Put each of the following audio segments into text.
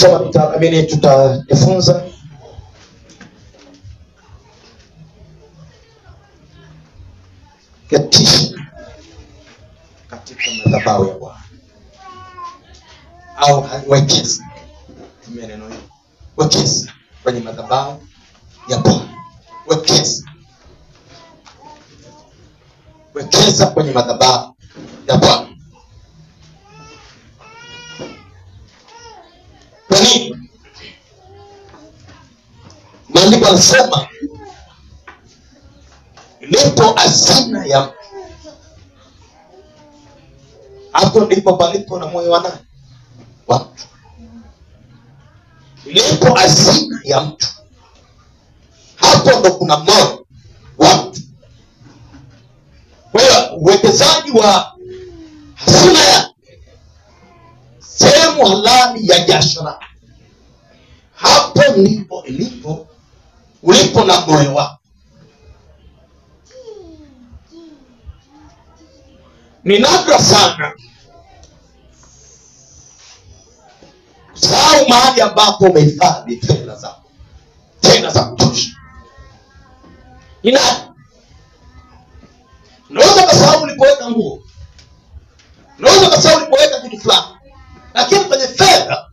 kusoma tutaamini tutajifunza ketisha katika madhabahu ya Bwana au wekeza, tumia neno hili, wekeza kwenye madhabahu ya Bwana. Wekeza kwenye madhabahu ya Bwana. Kwa nini? Maandiko yanasema ndipo hazina ya mtu, hapo ndipo palipo na moyo wa nani? Wa mtu. Ndipo hazina ya mtu, hapo ndo kuna moyo wa mtu. Kwa hiyo uwekezaji wa hazina ya sehemu halali ya jasho lako, hapo ndipo ulipo na moyo wako. Ni nadra sana kusahau mahali ambapo umehifadhi fedha zako, tena za kutosha. Ni nadra. Unaweza kusahau ulipoweka nguo, unaweza kusahau ulipoweka kitu fulani, lakini kwenye fedha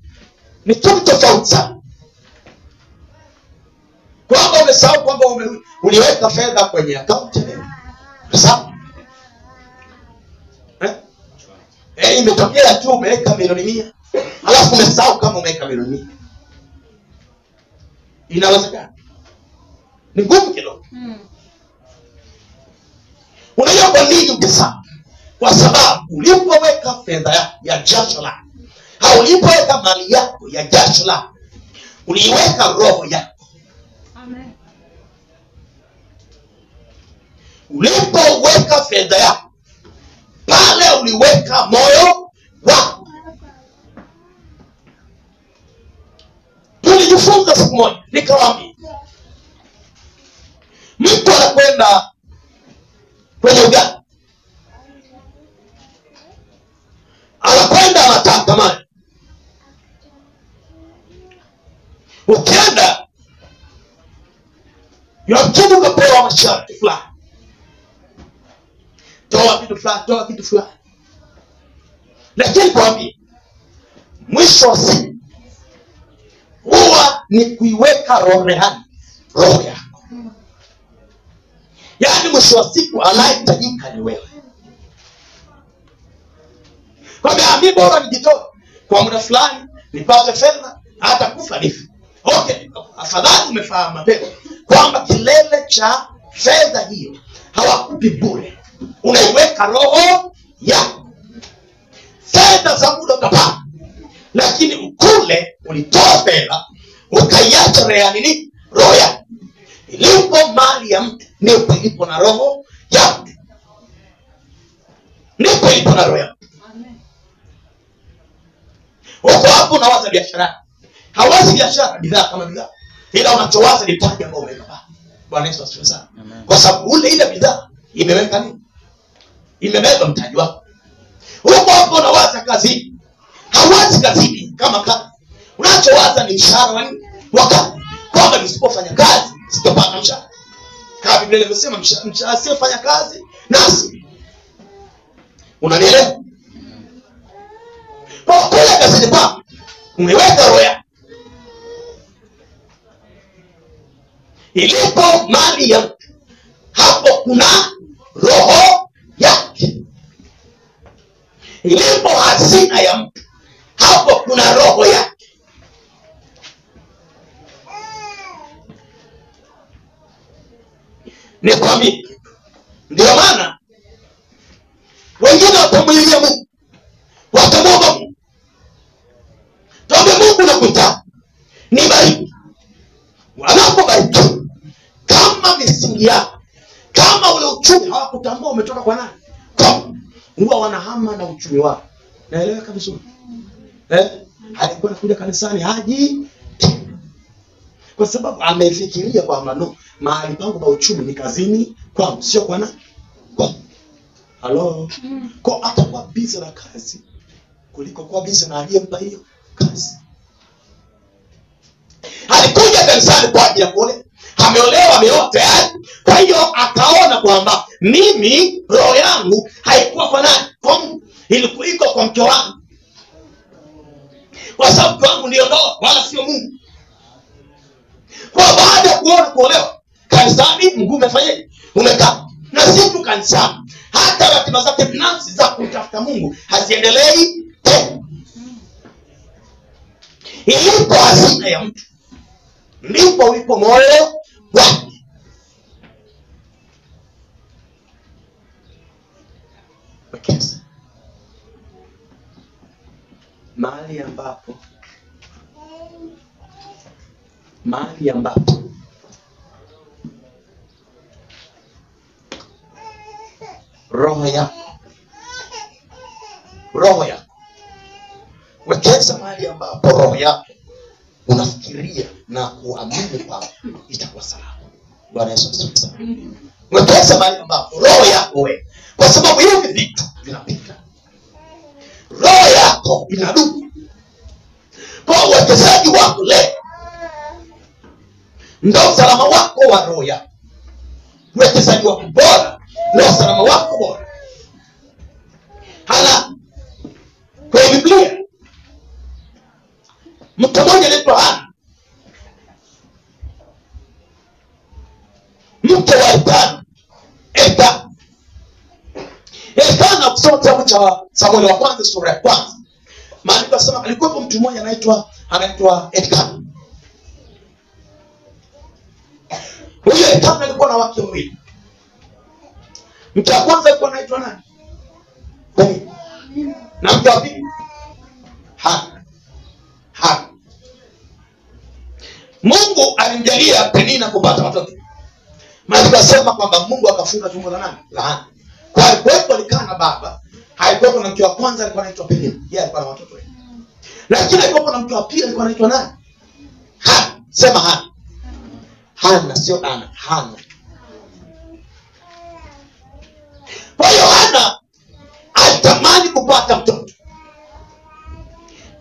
ni kitu tofauti sana. Kwamba umesahau kwamba uliweka fedha kwenye akaunti leo. Sasa imetokea tu umeweka milioni 100, alafu umesahau kama umeweka milioni 100. Inawezekana? Ni ngumu kidogo. Unajua kwa nini ukisahau? Kwa sababu ulipoweka fedha ya jasho lako, au ulipoweka mali yako ya jasho lako, uliweka roho yako. Amen. Ulipoweka fedha yako pale, uliweka moyo wako. Tulijifunza siku moja, nikawaambia mtu anakwenda kwenye ugali, anakwenda anataka maji. Ukienda yamkini ukapewa masharti fulani, toa kitu fulani. Lakini kwambia mwisho wa siku huwa ni kuiweka roho yako. Yaani mwisho wa siku anayehitajika ni wewe. Kwamba mimi bora nijitoe kwa muda fulani nipate fedha, hata kufa nife. Okay, afadhali umefahamu mapema kwamba kilele cha fedha hiyo hawakupi bure. Unaiweka roho yako. Fedha za muda utapata, lakini ukule ulitoa fedha ukaiacha roho yako. Ilipo mali ya mtu ndipo ilipo na roho ya mtu. Ndipo ilipo na roho ya mtu. Uko hapo unawaza biashara. Hawazi biashara bidhaa kama bidhaa, ila unachowaza ni mtaji ambao umeweka. Bwana Yesu asifiwe sana. Kwa sababu ile bidhaa imeweka nini? Imebeba mtaji wako. Uko hapo unawaza kazi. Hawazi kazi kama kazi. Unachowaza ni mshahara wakati. Kwamba nisipofanya kazi sitopata mshahara. Kama Biblia inasema mshahara asiyefanya kazi nasi. Unanielewa? Kwa kule kazini pako umeweka roho yako. Ilipo mali ya mtu, hapo kuna roho yake. Ilipo hazina ya mtu, hapo kuna roho yake. Nikwambie, ndio maana wengine watamwilia Mungu, watamwomba Mungu, tuombe Mungu na kuita nibariki. Wanapobariki, kama misingi yako, kama ule uchumi hawakutambua umetoka kwa nani, huwa wanahama na uchumi wao. Naeleweka vizuri? Alikuwa anakuja kanisani haji, kwa sababu amefikiria kwamba no, mahali pangu pa uchumi ni kazini kwangu, sio kwa nani? Halo. Kwa atakuwa busy na kazi kuliko kuwa busy na aliyempa hiyo kazi. kanisani kwa ajili ya kuolewa, ameolewa, ameoa tayari. Kwa hiyo akaona kwamba mimi roho yangu haikuwa kwa nani? Kwa Mungu, ilikuwa iko kwa mke wangu, kwa sababu mke wangu ndio ndoa, wala sio Mungu. Kwa baada ya kuona kuolewa kanisani, mguu umefanyaje? Umekaa. Na si tu kanisani, hata ratiba zake binafsi za kutafuta Mungu haziendelei tena. Ilipo hazina ya mtu, ndipo ulipo moyo wake. Wekeza mahali ambapo roho yako, wekeza mahali ambapo roho yako unafikiria na kuamini kwamba itakuwa salama. Bwana Yesu asifiwe. Wekeza mahali ambapo roho yako wewe, kwa sababu hivi vitu vinapita, roho yako inadumu. Kwa uwekezaji wako leo ndio usalama wako wa roho yako. Uwekezaji wako bora ndio usalama wako bora. Hala kwa Biblia mtu mmoja anaitwa Hana, mke wa Elkana. Kusoma kitabu cha Samueli wa kwanza sura ya kwanza, maandiko yanasema alikuwa mtu mmoja anaitwa Elkana. Huyo Elkana alikuwa na wake wawili. Mke wa kwanza alikuwa anaitwa nani? Na mke wa pili Hana. Mungu alimjalia Penina kupata watoto. Maandiko yanasema kwamba Mungu akafunga tumbo la nani? La Hana. Kwa hiyo alikaa na baba, haikuwa na mke wa kwanza alikuwa anaitwa Penina. Yeye alikuwa na watoto wengi. Lakini alikuwa na mke wa pili alikuwa anaitwa nani? Hana. Sema Hana. Hana, sio Ana, Hana. Kwa hiyo Hana alitamani kupata mtoto,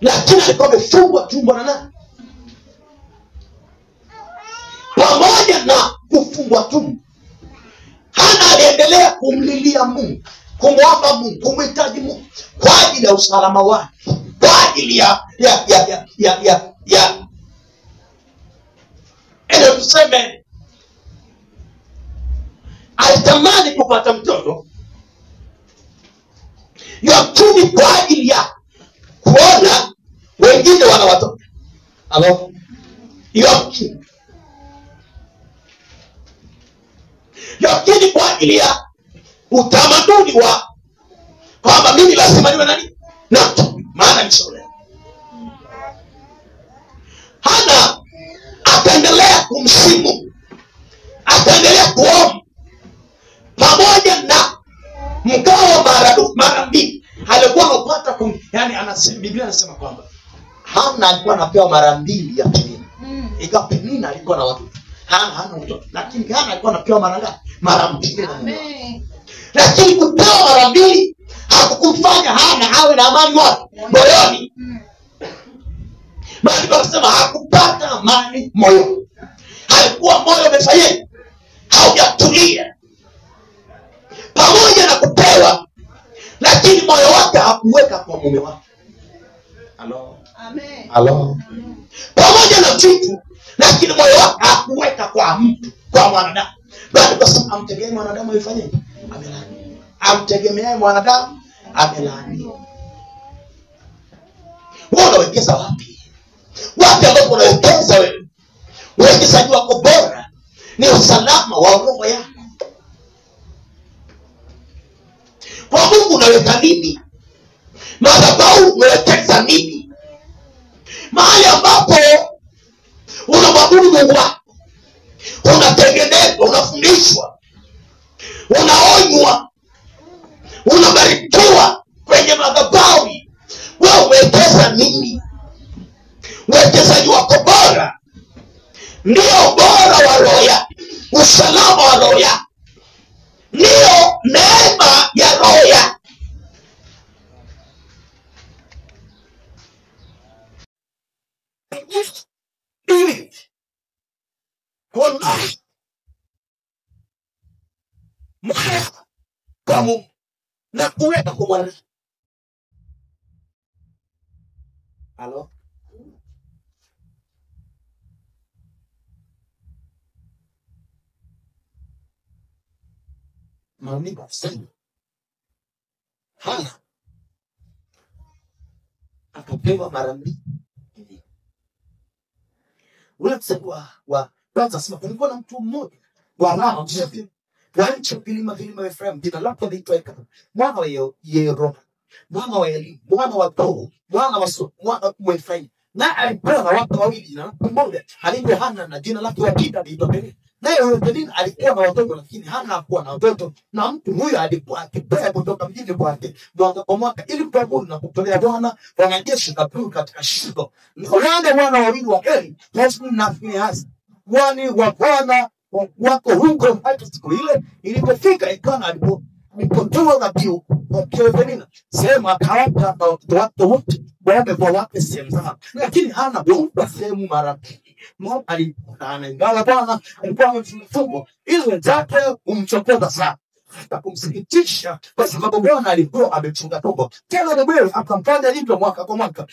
lakini alikuwa amefungwa tumbo na nani? Pamoja na kufungwa tumbo, Hana aliendelea kumlilia Mungu, kumwomba Mungu, kumhitaji Mungu kwa ajili ya usalama wake, kwa ajili tuseme alitamani kupata mtoto, lakini kwa ajili ya kuona wengine wana watoto. Halo? Lakini kwa ajili ya utamaduni wa kwamba mimi lazima niwe nani? Na maana nishaolewa. Hana akaendelea kumsimu, akaendelea kuomba, pamoja na mgao mara mbili alikuwa anapata Biblia anasema kwamba Hana alikuwa anapewa mara mbili ya Penina. Ikawa Penina alikuwa na watoto, Hana mtoto, lakini Hana alikuwa anapewa mara ngapi? Mara mbili na Mungu. Lakini kupewa mara mbili hakukumfanya Hana awe na amani moyoni. Maandiko yanasema hakupata amani moyoni. Alikuwa moyo umefanyaje? Haujatulia. Pamoja na kupewa, lakini moyo wake hakuweka kwa mume wake. Halo? Amen. Halo? Pamoja na vitu, lakini moyo wake hakuweka kwa mtu, kwa mwanadamu. Bali kwa sababu amtegemea mwanadamu amefanyaje? Amelaani. Amtegemea mwanadamu amelaani. Wewe unawekeza wapi? Wapi ambapo unawekeza wewe? Uwekezaji wako bora ni usalama wa roho yako. Kwa Mungu unaweka nini? Madhabahu unawekeza nini? Mahali ambapo unamwabudu Mungu wako, unatengenezwa, unafundishwa, unaonywa, unabarikiwa kwenye madhabahu, wewe umewekeza nini? Uwekezaji wako bora ndio bora wa roho yako, usalama wa roho yako, ndio neema ya roho yako. wa Mungu na kuweka kwa mwana. Halo? Maandiko sana. Hana akapewa mara mbili. Ule msema wa kwanza sema kulikuwa na mtu mmoja wa Rama mshafi wa nchi vilima vya Efraim, jina lake aliitwa Ekron, mwana wa Yeroma, mwana wa Eli, mwana wa Tohu, mwana wa Efraim. Na alipewa watu wawili, na mmoja aliitwa Hana na jina lake Wakida aliitwa Penina. Naye huyo Penina alikuwa na watoto, lakini Hana hakuwa na watoto, na mtu huyo alikuwa akipea kutoka mjini kwake mwaka kwa mwaka ili kuabudu na kutolea Bwana wanajeshi dhabihu katika Shilo. Wale wana wawili wa Eli, Hofni na Finehasi, wani wa Bwana wako huko hata siku ile ilipofika Ikana alipotoa dhabihu kwa Penina, sema akawapa watu wote waombe kwa wake sehemu zao, lakini Hana hakuwa sehemu mara mbili. Mungu alipanga Bwana alikuwa amemfunga ili wenzake umchokoza sana kumsikitisha, kwa sababu Bwana alikuwa amechunga tumbo. Tena Bwana akamfanya hivyo mwaka kwa mwaka.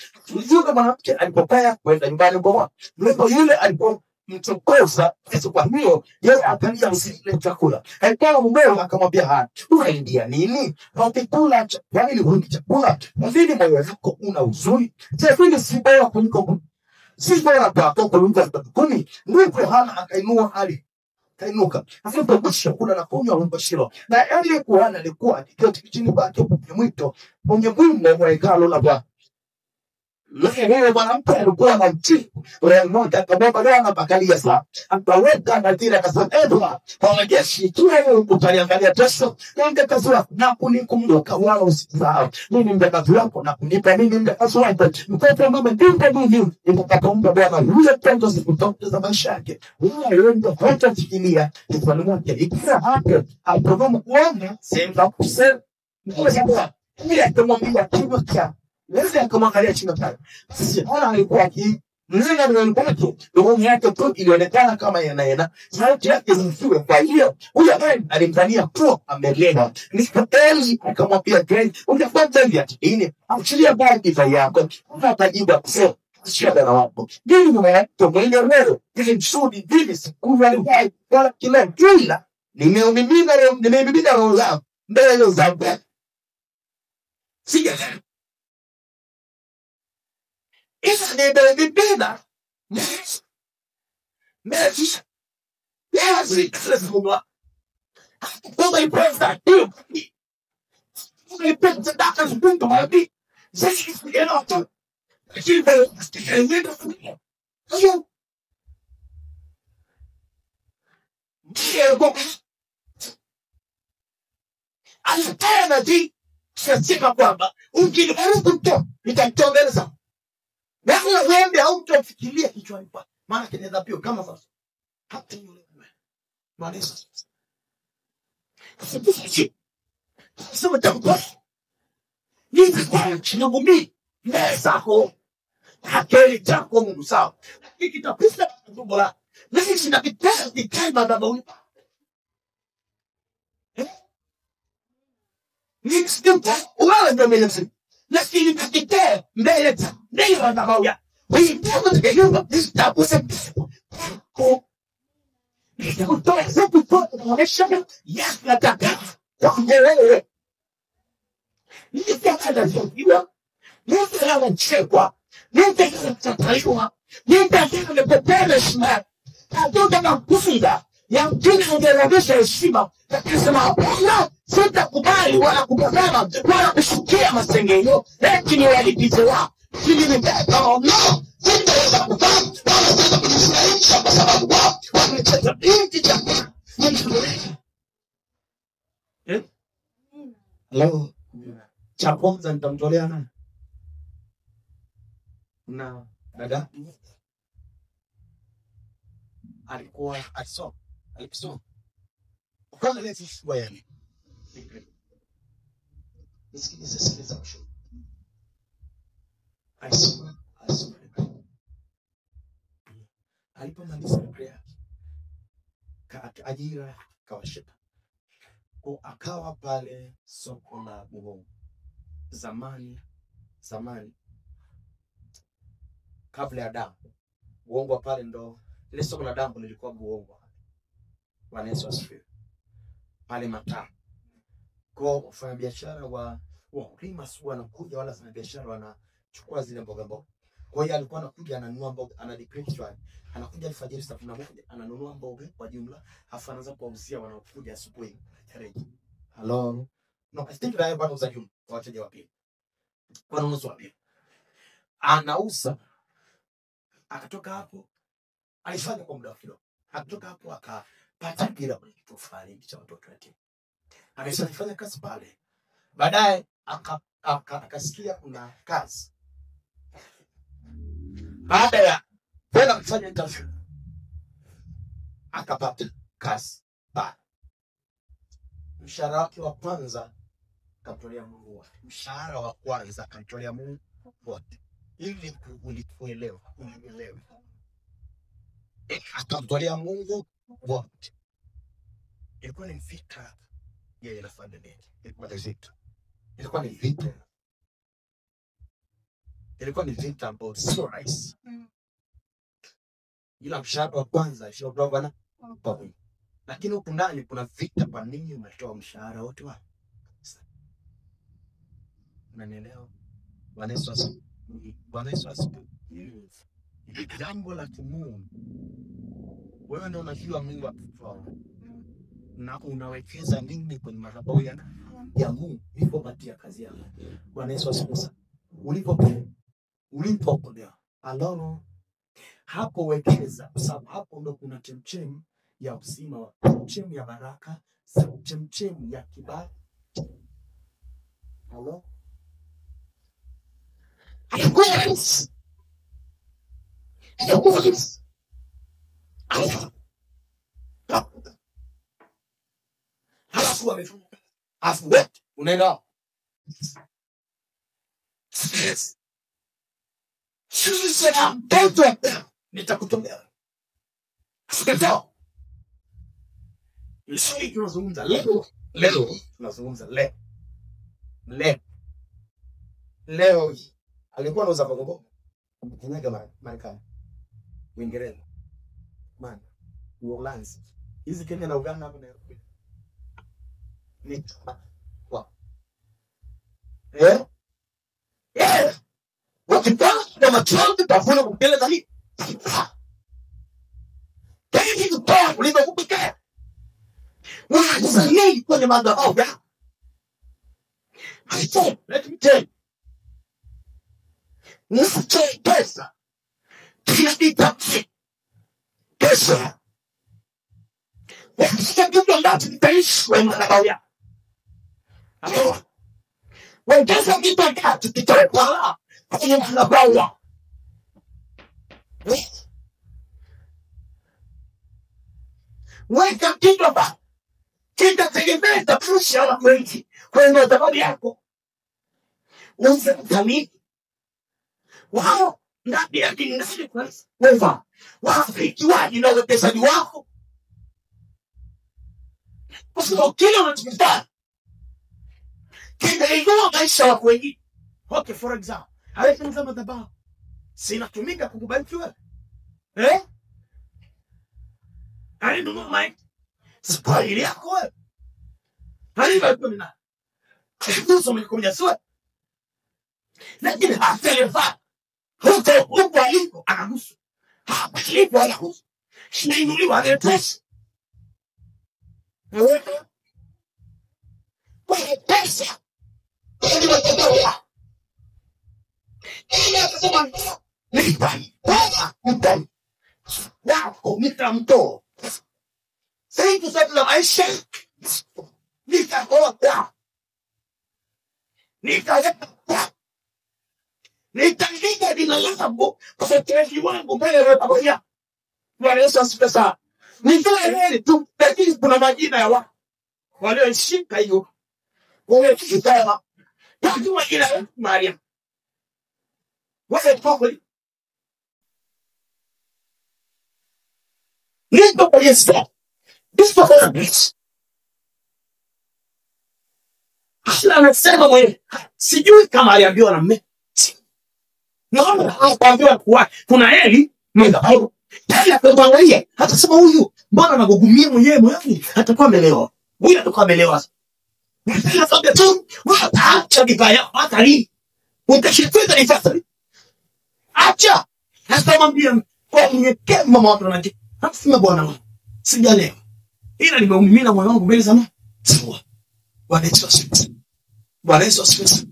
Yule mwanamke alipokaa kwenda nyumbani kwa Bwana, ndipo yule alipomchokoza. Kwa hiyo yeye akaanza usile chakula. Alikuwa mumewe akamwambia Hana, unaingia nini? Ukikula chakula mzidi moyo wako una huzuni. Sasa si bora kuliko si bora kwa kuliko kumi. Ndipo Hana akainuka akapokwisha kula na kunywa huko Shilo. Na Eli kuhani alikuwa akiketi chini kwake kwenye mwito kwenye mwimo wa hekalu la Bwana. Leo mwanamke alikuwa na mti ule mmoja, akamwomba Bwana pakalia sana, akaweka nadhiri akasema, Edwa kwa majeshi tuwe utaniangalia kesho na mtakazi wako na kunikumbuka wala usisahau mimi mtakazi wako na kunipa mimi mtakazi wako mtoto mama ndimpe mimi nitakapoomba Bwana yule pendo zikutokeza maisha yake wewe ndio kwanza shikilia kwa mwake ikiwa hapo aprogramu kuomba sema kusema kwa sababu mimi atamwambia kitu cha Lezi akamwangalia chini pale. Sisi Hana alikuwa mzinga mwanamke, roho yake tu ilionekana kama yanaenda. Sauti yake zisiwe. Kwa hiyo huyo alimdhania kuwa amelema. Eli akamwambia Eli, unafanya nini? Achilia bagi yako. Unatajiba kusema shida na wako. Dini mwanamke mwenye roho, ili msudi dini sikuwa hai wala kila kila. Nimemimina roho zangu mbele za Bwana. Sikia. Isa ni bebida. Messi. Let's move on. They press that deal. They press the doctor's window. She's getting off to. She's getting rid of me. You. Alternative. Sema kwamba ukijaribu nitakutongeleza. Na wewe hautafikiria kichwani kwako. Maana kinaweza pia kama sasa. Hata yule maana sasa. Sema tamko. Ni kwa chinagumi. Mesako. Hakeli chako Mungu sawa. Nikitapisa tumbo la. Lakini sinakitaka kikaima baba huyu. Nikisikia wala ndio mimi. Lakini kakitea mbele za ndio na moja. Wewe ndio ungeomba kitabu sasa. Ndio kutoa sababu kwa kuonesha nataka. Wewe. Nitaka ndio. Nitaka nchekwa. Nitaka kutaiwa. Nitaka kupepea shima. Ndio na kufunga. Ya mtini ungerudisha heshima. Akisema hapana, sitakubali wala kukazana wala kushukia masengenyo. Lakini walipitiwa. Sisi ni baba no. Sitaweza kufahamu wala sitaweza kujifurahisha kwa sababu wao wamecheza binti chakula. Hello. Cha kwanza nitamtolea nani? Na dada alikuwa alisoma. Kwanza leti swali. Sikiliza mshu. Alisoma. Alipomaliza prayer ajira kawashika. Kwa akawa pale soko la Buhongo. Zamani kabla ya dampo. Buhongo pale ndo ile soko la dampo lilikuwa Buhongo. Bwana Yesu asifiwe. Pale mataa. Kwa wafanya biashara wa wakulima sio wanakuja, wala wafanya biashara wanachukua zile mboga mboga. Kwa hiyo alikuwa anakuja ananunua mboga, ana depreciate. Anakuja alfajiri saa 11 ananunua mboga kwa jumla, afa anaanza kuwauzia wanaokuja asubuhi tarehe. Hello. No, I think that bado za jumla wateja wa pili. Wananunuzi wa pili. Anauza, akatoka hapo alifanya kwa muda kidogo. Akatoka hapo akapata kila kitu fulani cha watoto wake. Ameshafanya kazi pale. Baadaye akasikia kuna kazi. Baada ya kwenda kufanya interview akapata kazi pale. Mshahara wake wa kwanza akamtolea Mungu wote. Mshahara wa kwanza akamtolea Mungu wote. Ili ulikuelewa, unielewe. Akamtolea Mungu wote. Ilikuwa ni vita yeye na familia. Ilikuwa ni vita ambayo sio rahisi. Ila mshahara wa kwanza sio bwana pamoja. Lakini huko ndani kuna vita, kwa nini umetoa mshahara wote wako? Unanielewa? Bwana Yesu asifiwe. Jambo la kimungu. Wewe ndio unajua Mungu akutoa. Na unawekeza nini kwenye madhabahu ya Mungu ilipopatia kazi yako. Bwana Yesu asifiwe. Ulipopokea alono hapo wekeza, kwa sababu hapo ndo kuna chemchemi ya uzima, chemchemi ya baraka, chemchemi ya kibali. Hello? Halafu wamefunga. Afu wewe unaenda. Yes. Sisi sema mtoto nitakutombea. Sikatao. Sisi tunazungumza leo. Tunazungumza leo. Alikuwa anauza mboga Kenya Marekani. Uingereza. Man, Uholanzi. Hizi Kenya na Uganda hapo Nairobi. Ni kwa. Wakipata machozi tafuna kupeleka ndani. Hivi tutoa kulipa kupika. Wanasanii kwenye madhabahu. I said, let me tell you. Nisiche pesa. Tunahitaji pesa. Wakisha kitu ambacho kitaishi kwenye madhabahu ya. Wakisha kitu ambacho kitaishi kwenye madhabahu ya. Weka kitu ambacho kitategemea fursa ya kweli kwenye madhabahu yako. Usitamani wao ndani ya kinasi kwanza. Wewe wafikiwaji na uwekezaji wako. Kwa sababu kile unachokifanya kinainua maisha yako wengi. Okay, for example, haifunza madhabahu. Sinatumika kukubariki wewe. Halinunua mai. Sipali yako wewe. Haliba na. Kuhusu mlikuja sio. Lakini hateleva. Huko aliko anagusu. Hapa kilipo anagusu. Shininuliwa ile pesa. Kwa pesa. Ndio mtatoa. Ile kusema nipai. Nipai. Wako mtamto. Sasa tuseme la maisha. Nitakoa. Nitaandika jina langu kwa sababu wangu mbele ya pamoja. Bwana Yesu asifiwe. Nitoe heri tu, lakini kuna majina ya watu walioshika hiyo. Wewe kitaba. Tajua jina la Maria. Wewe kweli. Nito kwa Yesu. This for this. Kila anasema mwenyewe. Sijui kama aliambiwa na mume. Naona hakuambiwa kuwa kuna heri mwenda hapo. Tena kuangalia hata sema huyu mbona anagugumia mwenyewe moyoni atakuwa amelewa. Huyu atakuwa amelewa. Na sababu tu acha vibaya hata lini. Utashikiza ni sasa. Acha. Hata mwambie kwa mnyekevu mama watu wanaje. Hasema bwana wangu. Sijalewa. Ila nimeumimina moyo wangu mbele sana. Sawa. Bwana Yesu asifiwe. Bwana Yesu asifiwe.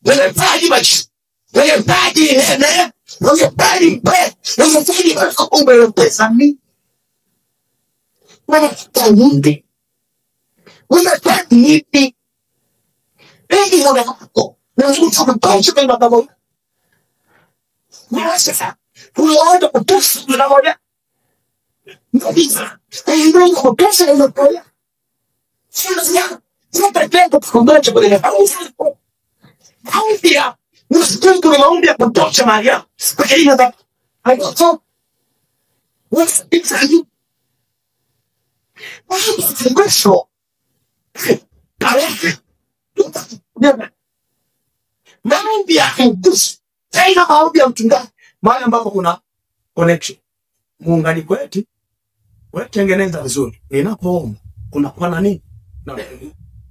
Wewe paji maji. Wewe paji hene. Wewe paji mpe. Wewe paji umepesa mimi. Wewe paji. Wewe paji nipi. Hii ndio hapo. Na mtu mpauche kwa baba. Wewe sasa. Unaenda kutusi na moja. Kabisa. Ndio kutusi na moja. Sasa tunataka kukomboa kwa ile Haudia, unasikia kuna maombi ya kutosha Maria. Kwa hiyo ndio hapo. What's it? Mwisho. Maombi ya kutusi. Tena maombi ya mchungaji. Mahali ambapo kuna connection. Muungani kwetu. Wewe tengeneza vizuri. Ninapoomba kuna kwa nini? Na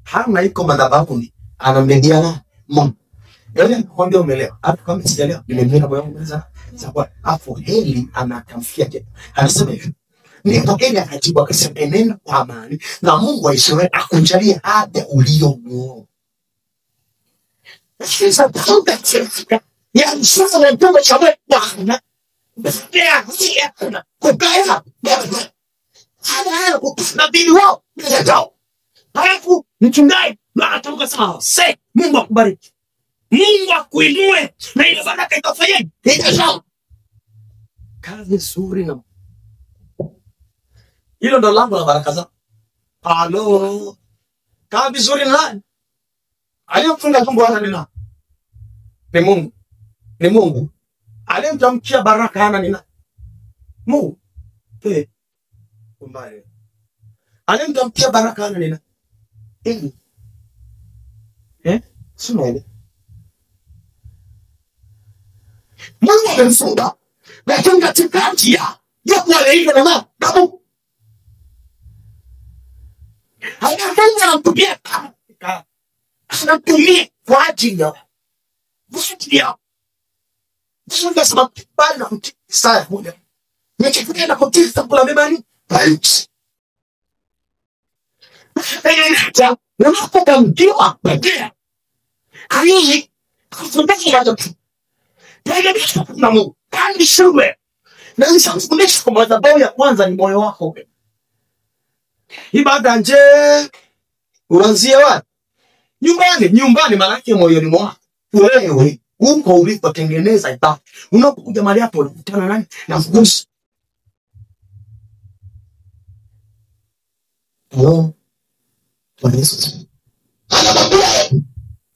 hana iko madhabahu ni anamediana Mungu. Yaani nakwambia umeelewa. Hata kama sijaelewa nimemwona moyo wangu za sababu afu heli anatamfia je. Anasema hivi. Ndipo heli akajibu akasema nenda kwa amani na Mungu wa Israeli akunjalie hata uliomuomba. Sasa tunataka ya msasa na mtumba cha Bwana. Bea hiya kubaya. Hana kukufadhili wao. Ndio. Halafu mchungaji anatamka sawa. Mungu akubariki. Mungu akuinue na ile baraka ikafanyaje? Itasawa. Kazi nzuri na hilo ndo lango la baraka zako. Halo. Kazi nzuri na nani? Aliyemfunga tumbo hana nini? Ni Mungu. Ni Mungu. Aliyemtamkia baraka hana nini? Mungu. Mbaya. Aliyemtamkia baraka hana nini? Sema ile. Mungu amemfunga. Lakini katika njia ya kuelewa na babu. Anafunga na kutumia anatumia kwa ajili ya kusikia. Sasa sababu bali mti saa moja. Nikifikia na kutisa kula mebani. Bali. Unapata mdiwa baadaye. Hii kufundisha watu. Tegemea na Mungu. Kandi shule. Na nisafundisha kwa madhabahu ya kwanza ni moyo wako. Ibada nje uanzie wapi? Nyumbani maana yake moyoni mwako. Wewe uko ulipotengeneza ibada. Unapokuja mahali hapo unakutana nani? Na Mungu. Hello. Bwana Yesu.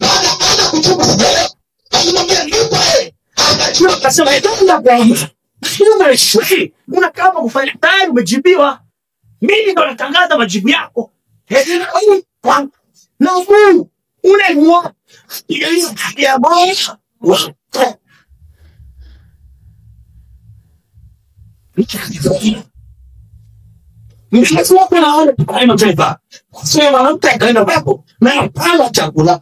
Baada kutoka sijala. Anamwambia nipo akachua akasema ndio kwa una kama kufanya tayari umejibiwa. Mimi ndo natangaza majibu yako. Na Mungu unaimwa. Ile ya Bwana. Mshauri kwa wale kwa mtaifa. Sema mtaka ndio hapo. Na pala chakula.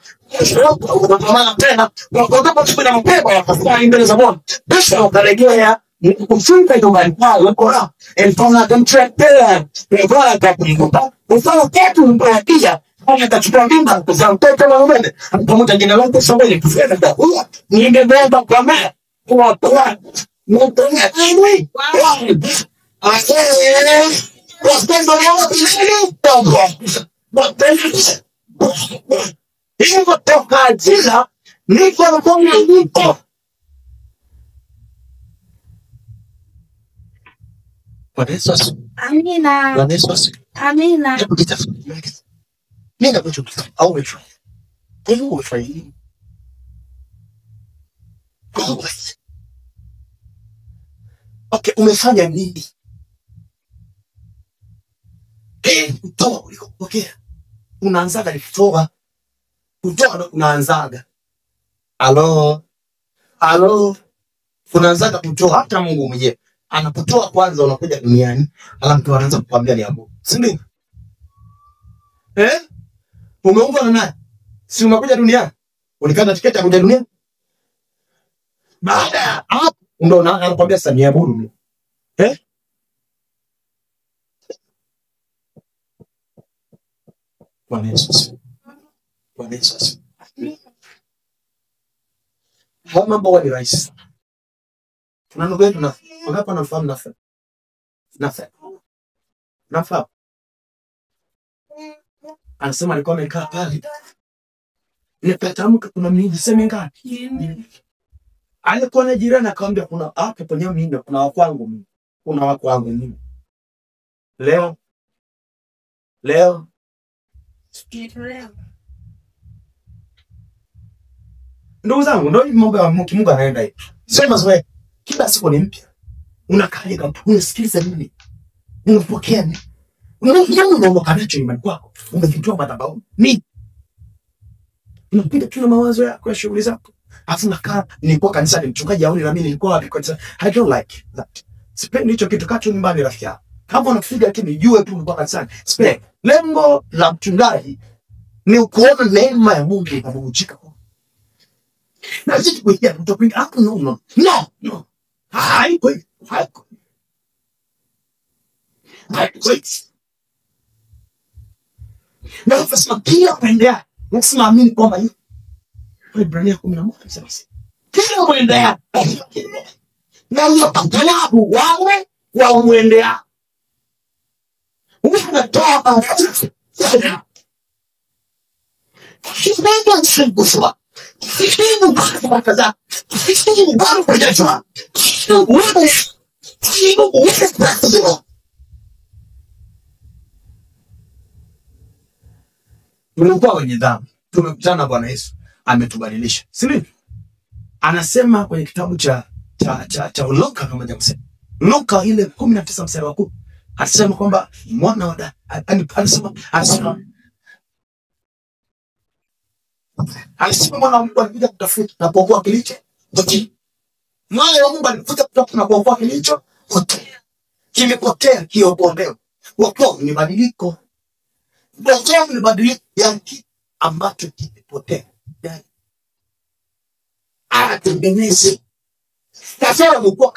Kwa maana tena kwa kuna mpepo ya kufanya mbele za Bwana. Basi utarejea kufunga ndio mbali kwa elfona contractor. Kwa atakulipa. Usao tatu mbaya pia. Kama atachukua mimba kwa mtoto wa mume. Pamoja jina lako sambele kufanya ndio. Ningebeba kwa mama. Kwa mtoto ni. Hivyo toka ajira niko na konga niko. Bwana Yesu asifiwe. Amina. Bwana Yesu asifiwe. Amina. Hebu kitafuta. Nenda kwa chuo au umefanya. Wewe umefanya. Okay, umefanya nini? Toa ulikopokea. Unaanza kutoa. Kutoa unaanzaga. Halo. Unaanzaga kutoa, hata Mungu mwenyewe anapotoa kwanza unakuja duniani, alafu anaanza kukwambia ni Mungu. Si ndio? Umeumbwa na nani? Si umekuja duniani? Ulikata tiketi ya kuja duniani? Baada ya hapo ndio anakuambia sasa ni abudu mimi. Bwana Yesu. Haya mambo ni rahisi. Kuna ndugu yetu na wangapi wanafahamu Nafa. Anasema alikuwa amekaa pale. Nikatamka kuna mimi sema ngapi? Alikuwa na jirani akamwambia kuna hapo kwenye mimi kuna wakwangu mimi. Kuna wakwangu mimi. Leo ndugu zangu, ndio mambo ya Mungu anaenda hivi. Sema zoe kila siku ni mpya. Unakaa kama unasikiliza nini? Unapokea nini? Unaondoka nacho imani kwako. Umekitoa madhabahu. Nini? Unapita tuna mawazo yako ya shughuli zako. Alafu nakaa nilikuwa kanisani mchungaji aone na mimi nilikuwa wapi kanisa. I don't like that. Sipendi hicho kitu kacho nyumbani rafiki yangu. Kama unafikiria ati nijue tu nilikuwa kanisani. Sipendi. Lengo la mchungaji ni kuona neema ya Mungu inabubujika. Na sisi kuingia mtopinga hapo no. Haiko. Na ufasema kila mwendea. Nasema amini kwamba hiyo. Ibrania 11 sasa. Kila mwendea. Na unapatalabu wawe wa mwendea. Unatoa sana. Kisha ndio Sistemu kaza. Sistemu bado kujajua. Tumekuwa wenye dhambi. Tumekutana na Bwana Yesu. Ametubadilisha. Si ndio? Anasema kwenye kitabu cha Luka kama jamsema. Luka ile 19 mstari wa 10. Anasema kwamba mwana wa Alisema mwana wa Mungu alikuja kutafuta na kuokoa kilicho potea. Mwana wa Mungu alikuja kutafuta na kuokoa kilicho potea. Kimepotea kiokolewa. Wokovu ni badiliko. Wokovu ni badiliko ya kitu ambacho kimepotea. Yani atengeneze. Kasema mkuu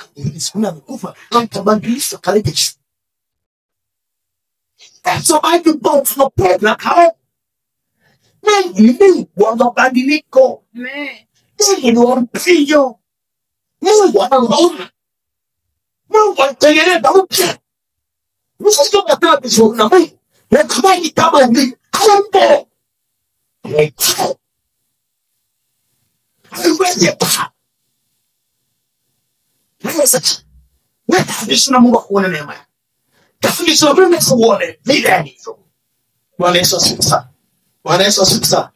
kuna mkufa atabadilisha kaleje. So I do both for problem how Mungu wanabadiliko. Mungu wanapio. Mungu anaona. Mungu anatengeneza upya. Msio kama vizuri na Mungu. Na kama ni kama ni kombo. Haiwezi pa. Sasa. Wewe Mungu kuona neema. Tafundisha Mungu kuone. Ni nani? Bwana Yesu asifiwe. Bwana Yesu asifiwe.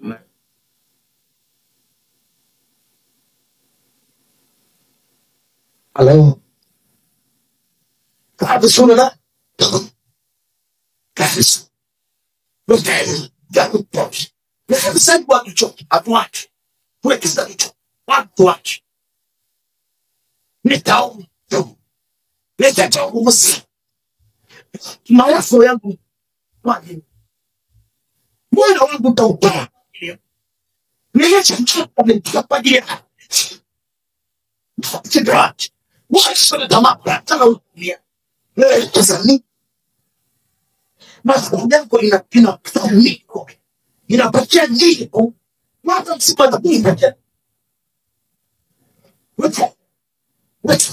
Hello. Kazi shule kazi. Ndio gapi pochi. Sasa watu choki atwache. Wekeza hicho. Watu wache. Nitao. Nitao kumsi. Mawazo yangu. Wapi? Mwana wangu taupa. Nimechoka nitapadia. Kidrach. What's the map? Tell me. Tazami. Mawazo yangu inapatia inapatia nini? Watu msipata kuipatia. What?